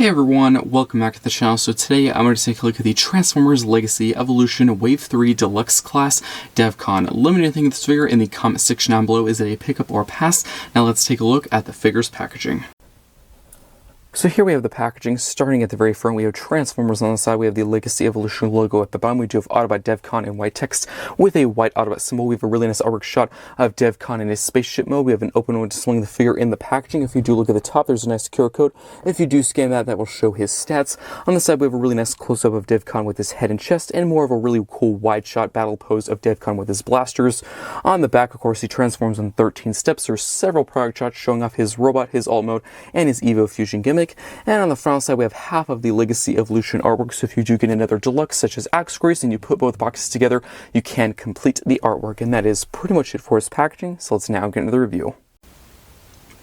Hey everyone, welcome back to the channel. So today I'm going to take a look at the Transformers Legacy Evolution Wave 3 Deluxe Class Devcon. Let me know anything of this figure in the comment section down below. Is it a pickup or a pass? Now let's take a look at the figure's packaging. So here we have the packaging. Starting at the very front, we have Transformers on the side. We have the Legacy Evolution logo at the bottom. We do have Autobot Devcon in white text with a white Autobot symbol. We have a really nice artwork shot of Devcon in his spaceship mode. We have an open one displaying the figure in the packaging. If you do look at the top, there's a nice QR code. If you do scan that, that will show his stats. On the side, we have a really nice close-up of Devcon with his head and chest, and more of a really cool wide shot battle pose of Devcon with his blasters. On the back, of course, he transforms in 13 steps. There's several product shots showing off his robot, his alt mode, and his Evo Fusion gimmick. And on the front side, we have half of the Legacy Evolution artwork, so if you do get another deluxe, such as Axe Grace, and you put both boxes together, you can complete the artwork. And that is pretty much it for his packaging, so let's now get into the review.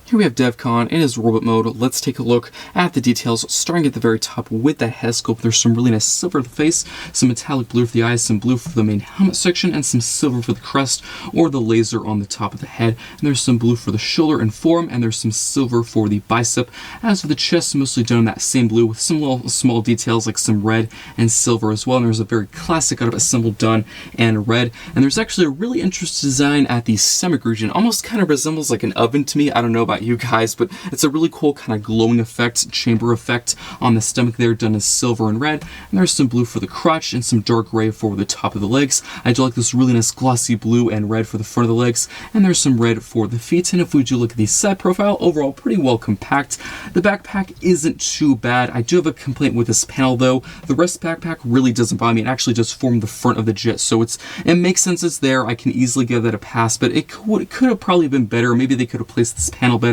Here we have Devcon in his robot mode. Let's take a look at the details, starting at the very top with that head sculpt. There's some really nice silver for the face, some metallic blue for the eyes, some blue for the main helmet section, and some silver for the crest or the laser on the top of the head. And there's some blue for the shoulder and forearm, and there's some silver for the bicep. As for the chest, mostly done in that same blue with some little small details like some red and silver as well. And there's a very classic Autobot symbol done in red. And there's actually a really interesting design at the stomach region. Almost kind of resembles like an oven to me. I don't know about you guys, but it's a really cool kind of glowing effect, chamber effect on the stomach there, done in silver and red. And there's some blue for the crotch and some dark gray for the top of the legs. I do like this really nice glossy blue and red for the front of the legs, and there's some red for the feet. And if we do look at the side profile, overall pretty well compact. The backpack isn't too bad. I do have a complaint with this panel though. The rest of the backpack really doesn't bother me. It actually does form the front of the jet, so it makes sense it's there. I can easily give that a pass, but it could have probably been better. Maybe they could have placed this panel better.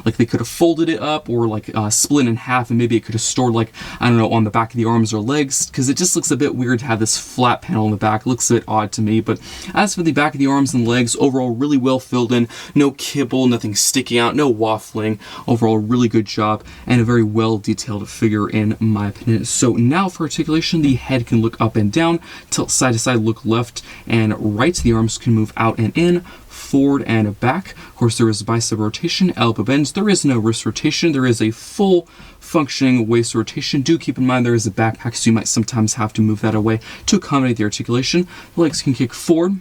Like they could have folded it up or like split in half, and maybe it could have stored like, I don't know, on the back of the arms or legs, because it just looks a bit weird to have this flat panel on the back. It looks a bit odd to me. But as for the back of the arms and legs, overall really well filled in, no kibble, nothing sticking out, no waffling. Overall really good job and a very well detailed figure in my opinion. So now for articulation, the head can look up and down, tilt side to side, look left and right. The arms can move out and in, forward and back. Of course, there is bicep rotation, elbow bends. There is no wrist rotation. There is a full functioning waist rotation. Do keep in mind there is a backpack, so you might sometimes have to move that away to accommodate the articulation. The legs can kick forward,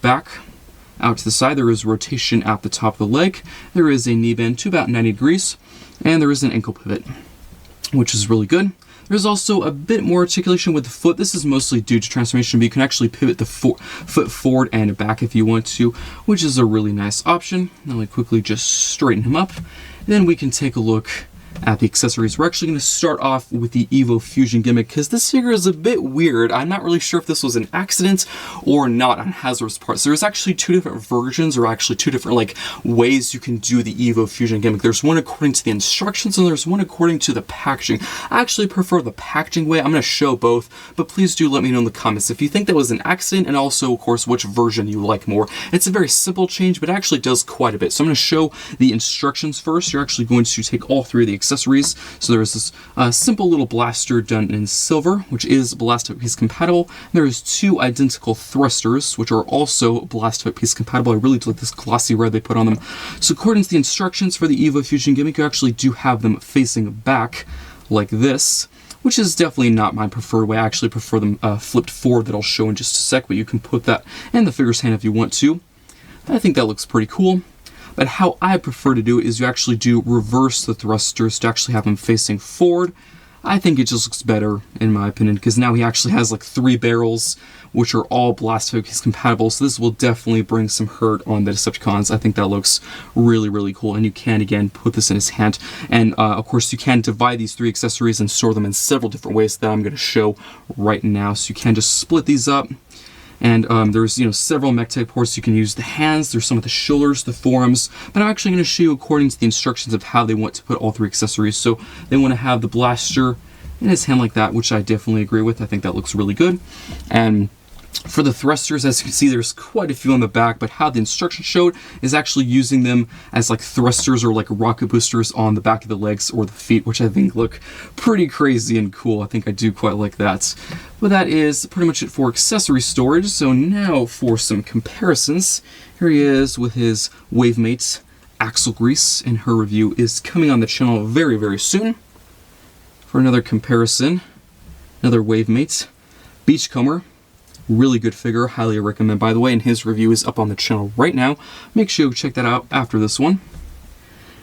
back, out to the side. There is rotation at the top of the leg. There is a knee bend to about 90 degrees, and there is an ankle pivot, which is really good. There's also a bit more articulation with the foot. This is mostly due to transformation, but you can actually pivot the foot forward and back if you want to, which is a really nice option. Now we quickly just straighten him up. Then we can take a look at the accessories. We're actually going to start off with the Evo Fusion gimmick, because this figure is a bit weird. I'm not really sure if this was an accident or not on Hasbro's parts. There's actually two different versions, or actually two different like ways you can do the Evo Fusion gimmick. There's one according to the instructions, and there's one according to the packaging. I actually prefer the packaging way. I'm going to show both, but please do let me know in the comments if you think that was an accident, and also of course which version you like more. It's a very simple change, but it actually does quite a bit. So I'm going to show the instructions first. You're actually going to take all three of the accessories. So there is this simple little blaster done in silver, which is Blast Piece compatible. There's two identical thrusters, which are also Blast Piece compatible. I really do like this glossy red they put on them. So according to the instructions for the Evo Fusion gimmick, you actually do have them facing back like this, which is definitely not my preferred way. I actually prefer them flipped forward, that I'll show in just a sec, but you can put that in the figure's hand if you want to. I think that looks pretty cool. But how I prefer to do it is you actually do reverse the thrusters to actually have him facing forward. I think it just looks better in my opinion, because now he actually has like 3 barrels, which are all Blast Piece compatible. So this will definitely bring some hurt on the Decepticons. I think that looks really, really cool. And you can again put this in his hand. And of course you can divide these 3 accessories and store them in several different ways that I'm going to show right now. So you can just split these up. And there's, several mech type ports. You can use the hands, there's some of the shoulders, the forearms, but I'm actually going to show you according to the instructions of how they want to put all 3 accessories. So they want to have the blaster in his hand like that, which I definitely agree with. I think that looks really good. And for the thrusters, as you can see, there's quite a few on the back, but how the instructions showed is actually using them as like thrusters or like rocket boosters on the back of the legs or the feet, which I think look pretty crazy and cool. I think I do quite like that. But that is pretty much it for accessory storage. So now for some comparisons. Here he is with his wave mate, Axel Grease, and her review is coming on the channel very, very soon. For another comparison, another Wavemate, Beachcomber. Really good figure, highly recommend by the way, and his review is up on the channel right now. Make sure you check that out after this one.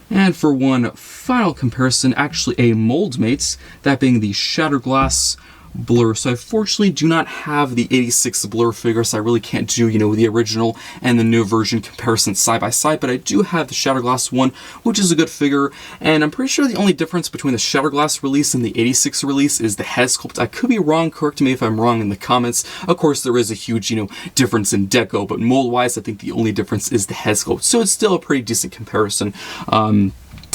And for one final comparison, actually a Moldmate, that being the Shatterglass Blur. So I fortunately do not have the 86 Blur figure, so I really can't do, the original and the new version comparison side by side, but I do have the Shatterglass one, which is a good figure, and I'm pretty sure the only difference between the Shatterglass release and the 86 release is the head sculpt. I could be wrong, correct me if I'm wrong in the comments. Of course, there is a huge, difference in deco, but mold-wise, I think the only difference is the head sculpt, so it's still a pretty decent comparison.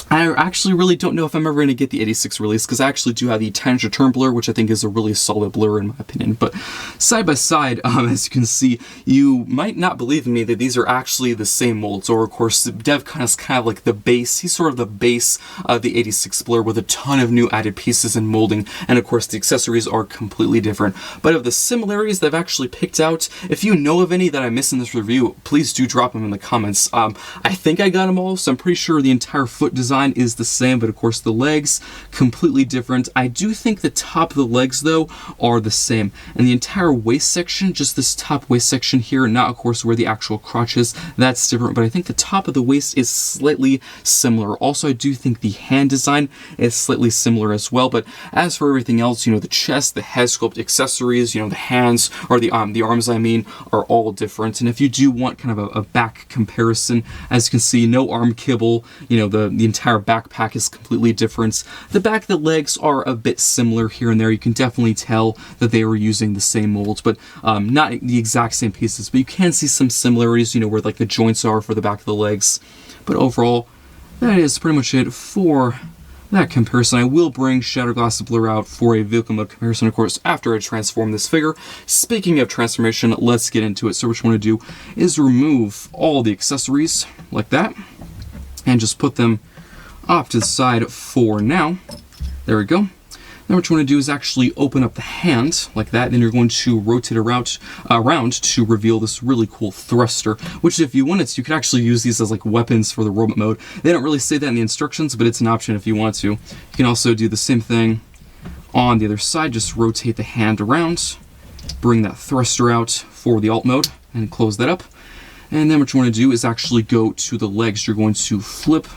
I actually really don't know if I'm ever going to get the 86 release, because I actually do have the Tiny Return Blur, which I think is a really solid blur in my opinion. But side by side, as you can see, you might not believe in me that these are actually the same molds, or of course, Devcon is kind of like the base. He's sort of the base of the 86 Blur with a ton of new added pieces and molding, and of course the accessories are completely different. But of the similarities that I've actually picked out, if you know of any that I missed in this review, please do drop them in the comments. I think I got them all, so I'm pretty sure the entire foot design is the same, but of course the legs completely different. I do think the top of the legs though are the same, and the entire waist section, just this top waist section here, not of course where the actual crotch is, that's different, but I think the top of the waist is slightly similar. Also, I do think the hand design is slightly similar as well, but as for everything else, the chest, the head sculpt, accessories, the hands, or the arms I mean, are all different. And if you do want kind of a back comparison, as you can see, no arm kibble, the entire backpack is completely different. The back of the legs are a bit similar here and there. You can definitely tell that they were using the same mold, but not the exact same pieces, but you can see some similarities, where like the joints are for the back of the legs. But overall, that is pretty much it for that comparison. I will bring Shatterglass Blur out for a vehicle mode comparison, of course, after I transform this figure. Speaking of transformation, let's get into it. So what you want to do is remove all the accessories like that, and just put them off to the side for now. There we go. Now what you want to do is actually open up the hand like that, then you're going to rotate around to reveal this really cool thruster, which if you wanted to, you could actually use these as like weapons for the robot mode. They don't really say that in the instructions, but it's an option if you want to. You can also do the same thing on the other side, just rotate the hand around, bring that thruster out for the alt mode, and close that up. And then what you want to do is actually go to the legs. You're going to flip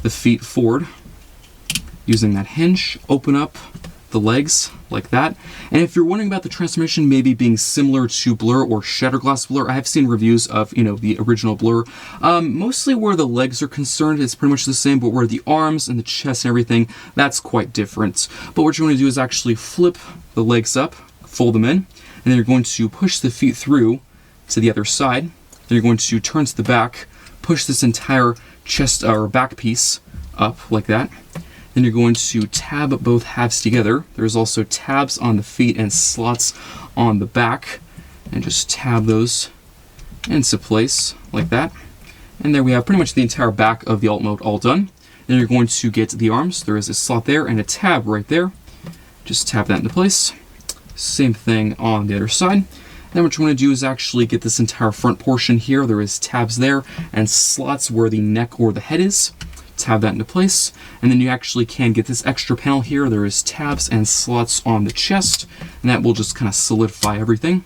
the feet forward using that hinge, open up the legs like that. And if you're wondering about the transformation maybe being similar to Blur or Shatterglass Blur, I have seen reviews of the original Blur. Mostly where the legs are concerned, it's pretty much the same, but where the arms and the chest and everything, that's quite different. But what you want to do is actually flip the legs up, fold them in, and then you're going to push the feet through to the other side. Then you're going to turn to the back, push this entire chest or back piece up like that. Then you're going to tab both halves together. There's also tabs on the feet and slots on the back, and just tab those into place like that. And there we have pretty much the entire back of the alt mode all done. Then you're going to get the arms. There is a slot there and a tab right there. Just tab that into place. Same thing on the other side. Then what you want to do is actually get this entire front portion here. There is tabs there and slots where the neck or the head is. Tab that into place, and then you actually can get this extra panel here. There is tabs and slots on the chest, and that will just kind of solidify everything.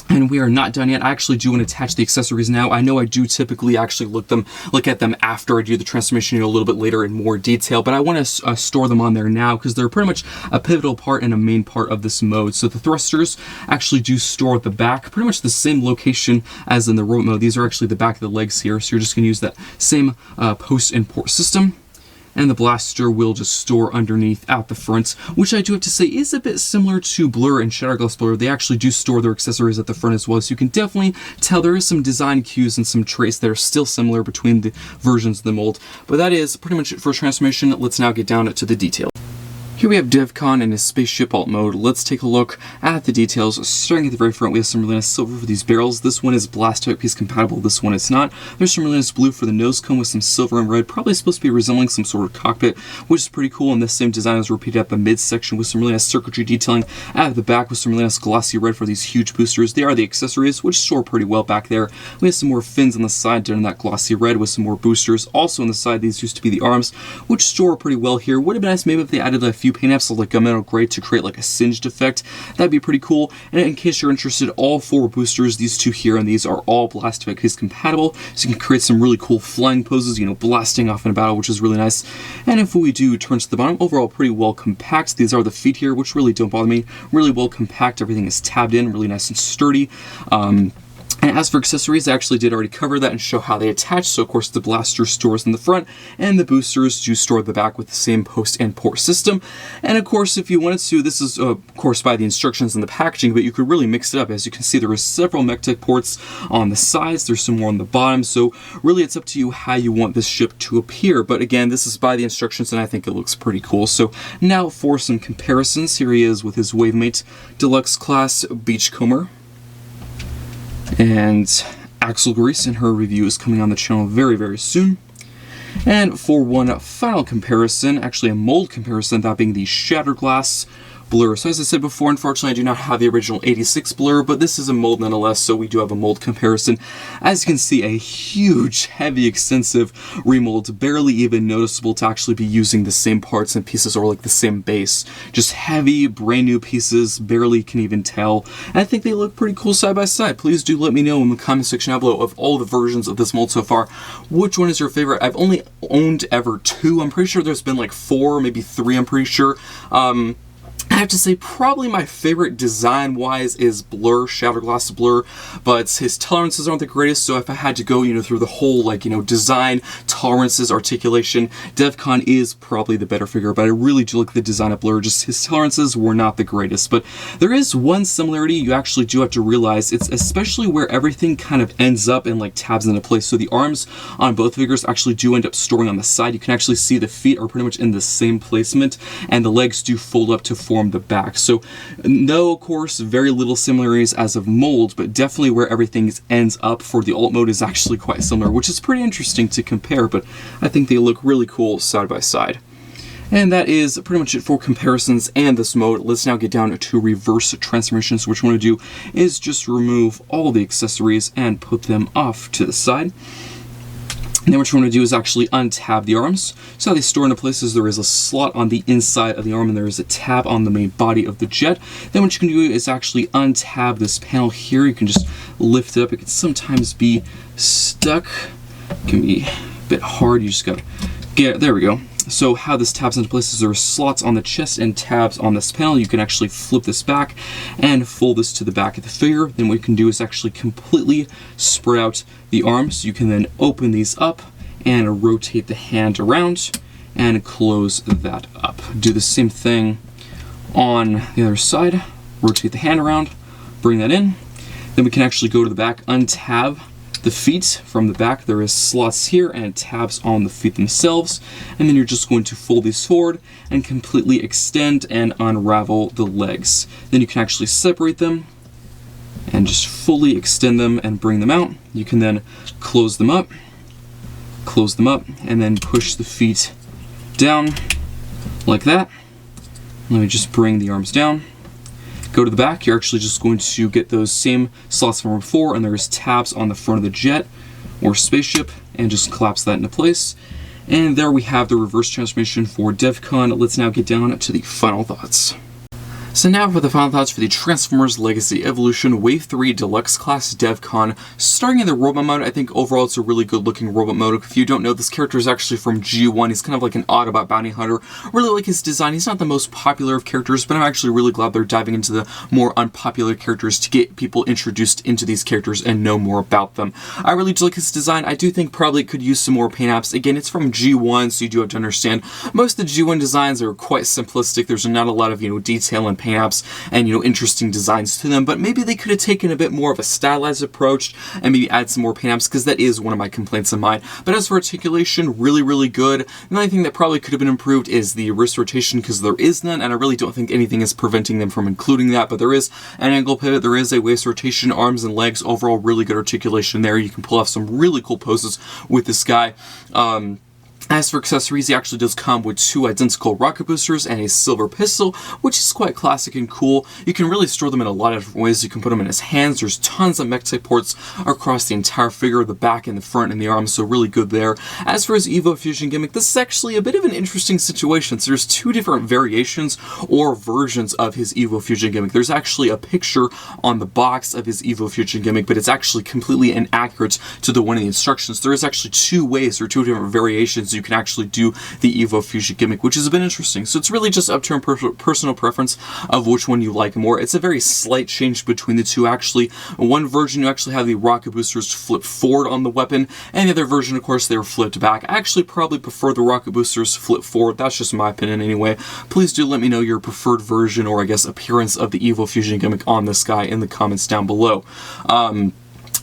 And we are not done yet. I actually do want to attach the accessories now. I know I do typically actually look at them after I do the transformation a little bit later in more detail, but I want to store them on there now because they're pretty much a pivotal part and a main part of this mode. So the thrusters actually do store at the back, pretty much the same location as in the robot mode. These are actually the back of the legs here, so you're just going to use that same post and port system. And the blaster will just store underneath at the front, which I do have to say is a bit similar to Blur and Shatterglass Blur. They actually do store their accessories at the front as well, so you can definitely tell there is some design cues and some traits that are still similar between the versions of the mold. But that is pretty much it for transformation. Let's now get down to the detail. Here we have Devcon in his Spaceship alt mode. Let's take a look at the details. Starting at the very front, we have some really nice silver for these barrels. This one is blast type piece compatible, this one is not. There's some really nice blue for the nose cone with some silver and red, probably supposed to be resembling some sort of cockpit, which is pretty cool. And this same design is repeated at the midsection with some really nice circuitry detailing at the back with some really nice glossy red for these huge boosters. They are the accessories, which store pretty well back there. We have some more fins on the side done in that glossy red with some more boosters. Also on the side, these used to be the arms, which store pretty well here. Would have been nice maybe if they added a few few paint apps like gunmetal gray to create like a singed effect. That'd be pretty cool. And in case you're interested, all 4 boosters, these 2 here and these, are all blast effect case compatible, so you can create some really cool flying poses, you know, blasting off in a battle, which is really nice. And if we do turn to the bottom, overall pretty well compact. These are the feet here, which really don't bother me. Really well compact. Everything is tabbed in, really nice and sturdy. And as for accessories, I actually did already cover that and show how they attach. So of course the blaster stores in the front and the boosters do store at the back with the same post and port system. And of course, if you wanted to, this is of course by the instructions in the packaging, but you could really mix it up. As you can see, there are several MechTech ports on the sides. There's some more on the bottom. So really it's up to you how you want this ship to appear. But again, this is by the instructions and I think it looks pretty cool. So now for some comparisons, here he is with his Wavemate Deluxe class Beachcomber. And Axle Grease, and her review is coming on the channel very, very soon. And for one final comparison, actually a mold comparison, that being the Shatterglass blur. So as I said before, unfortunately I do not have the original 86 blur, but this is a mold nonetheless, so we do have a mold comparison. As you can see, a huge, heavy, extensive remold, barely even noticeable to actually be using the same parts and pieces or like the same base. Just heavy, brand new pieces, barely can even tell. And I think they look pretty cool side by side. Please do let me know in the comment section down below of all the versions of this mold so far, which one is your favorite. I've only owned ever 2. I'm pretty sure there's been like 4, maybe 3, I'm pretty sure. I have to say probably my favorite design-wise is Blur, Shatterglass Blur, but his tolerances aren't the greatest, so if I had to go, you know, through the whole, like, you know, design, tolerances, articulation, Devcon is probably the better figure, but I really do like the design of Blur, just his tolerances were not the greatest. But there is one similarity you actually do have to realize, it's especially where everything kind of ends up and like tabs into place. So the arms on both figures actually do end up storing on the side. You can actually see the feet are pretty much in the same placement, and the legs do fold up to form the back. So no, of course, very little similarities as of mold, but definitely where everything ends up for the alt mode is actually quite similar, which is pretty interesting to compare, but I think they look really cool side by side. And that is pretty much it for comparisons and this mode. Let's now get down to reverse transformations. What you want to do is just remove all the accessories and put them off to the side. And then what you want to do is actually untab the arms. So how they store into place is there is a slot on the inside of the arm and there is a tab on the main body of the jet. Then what you can do is actually untab this panel here. You can just lift it up. It can sometimes be stuck. It can be a bit hard. You just gotta get, there we go. So how this tabs into place is there are slots on the chest and tabs on this panel. You can actually flip this back and fold this to the back of the figure. Then what you can do is actually completely spread out the arms. You can then open these up and rotate the hand around and close that up. Do the same thing on the other side. Rotate the hand around, bring that in. Then we can actually go to the back, untab the feet from the back. There is slots here and tabs on the feet themselves, and then you're just going to fold these forward and completely extend and unravel the legs. Then you can actually separate them and just fully extend them and bring them out. You can then close them up, and then push the feet down like that. Let me just bring the arms down. Go to the back, you're actually just going to get those same slots from before, and there's tabs on the front of the jet or spaceship, and just collapse that into place. And there we have the reverse transformation for Devcon. Let's now get down to the final thoughts. So now for the final thoughts for the Transformers Legacy Evolution Wave 3 Deluxe Class Devcon. Starting in the robot mode, I think overall it's a really good looking robot mode. If you don't know, this character is actually from G1. He's kind of like an Autobot bounty hunter. Really like his design. He's not the most popular of characters, but I'm actually really glad they're diving into the more unpopular characters to get people introduced into these characters and know more about them. I really do like his design. I do think probably could use some more paint apps. Again, it's from G1, so you do have to understand most of the G1 designs are quite simplistic. There's not a lot of, detail and paint apps and, interesting designs to them, but maybe they could have taken a bit more of a stylized approach and maybe add some more paint apps, because that is one of my complaints of mine. But as for articulation, really, really good. The only thing that probably could have been improved is the wrist rotation, because there is none, and I really don't think anything is preventing them from including that, but there is an angle pivot, there is a waist rotation, arms and legs, overall really good articulation there. You can pull off some really cool poses with this guy. As for accessories, he actually does come with 2 identical rocket boosters and a silver pistol, which is quite classic and cool. You can really store them in a lot of different ways. You can put them in his hands. There's tons of mech type ports across the entire figure, the back and the front and the arms, so really good there. As for his Evo Fusion gimmick, this is actually a bit of an interesting situation. So there's 2 different variations or versions of his Evo Fusion gimmick. There's actually a picture on the box of his Evo Fusion gimmick, but it's actually completely inaccurate to the one in the instructions. There is actually 2 ways or 2 different variations you can actually do the Evo Fusion gimmick, which is a bit interesting. So it's really just up to your personal preference of which one you like more. It's a very slight change between the 2 actually. One version you actually have the rocket boosters flip forward on the weapon, and the other version of course they were flipped back. I actually probably prefer the rocket boosters flip forward. That's just my opinion anyway. Please do let me know your preferred version or I guess appearance of the Evo Fusion gimmick on this guy in the comments down below.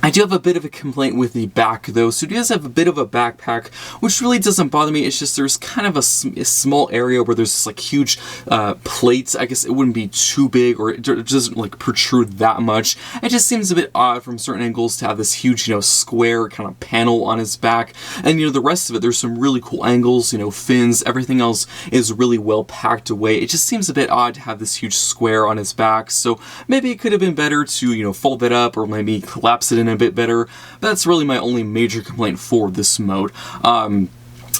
I do have a bit of a complaint with the back though, so he does have a bit of a backpack, which really doesn't bother me. It's just there's kind of a small area where there's this like huge plates. I guess it wouldn't be too big or it doesn't like protrude that much. It just seems a bit odd from certain angles to have this huge, square kind of panel on his back. And the rest of it, there's some really cool angles, fins, everything else is really well packed away. It just seems a bit odd to have this huge square on his back, so maybe it could have been better to, fold that up or maybe collapse it in a bit better. That's really my only major complaint for this mode.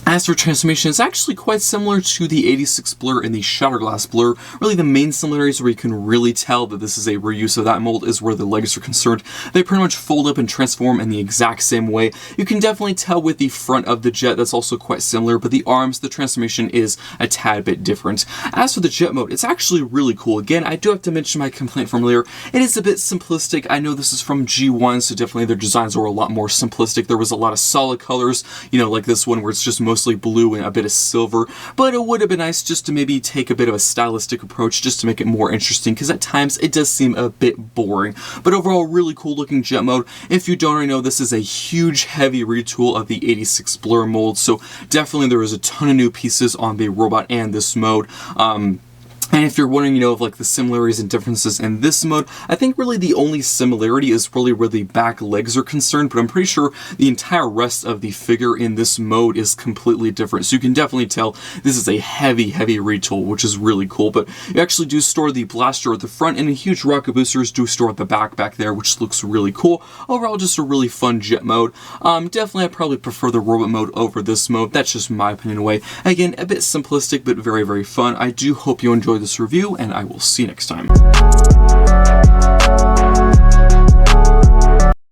As for transformation, it's actually quite similar to the 86 Blur and the Shatterglass Blur. Really the main similarities where you can really tell that this is a reuse of that mold is where the legs are concerned. They pretty much fold up and transform in the exact same way. You can definitely tell with the front of the jet, that's also quite similar, but the arms, the transformation is a tad bit different. As for the jet mode, it's actually really cool. Again, I do have to mention my complaint from earlier. It is a bit simplistic. I know this is from G1, so definitely their designs were a lot more simplistic. There was a lot of solid colors, like this one where it's just mostly blue and a bit of silver, but it would have been nice just to maybe take a bit of a stylistic approach just to make it more interesting, because at times it does seem a bit boring. But overall, really cool looking jet mode. If you don't already know, this is a huge heavy retool of the 86 Blur mold, so definitely there is a ton of new pieces on the robot and this mode. And if you're wondering, of like the similarities and differences in this mode, I think really the only similarity is really where the back legs are concerned, but I'm pretty sure the entire rest of the figure in this mode is completely different. So you can definitely tell this is a heavy, heavy retool, which is really cool. But you actually do store the blaster at the front, and the huge rocket boosters do store at the back there, which looks really cool. Overall, just a really fun jet mode. Definitely, I probably prefer the robot mode over this mode. That's just my opinion away. Again, a bit simplistic, but very, very fun. I do hope you enjoyed this review, and I will see you next time.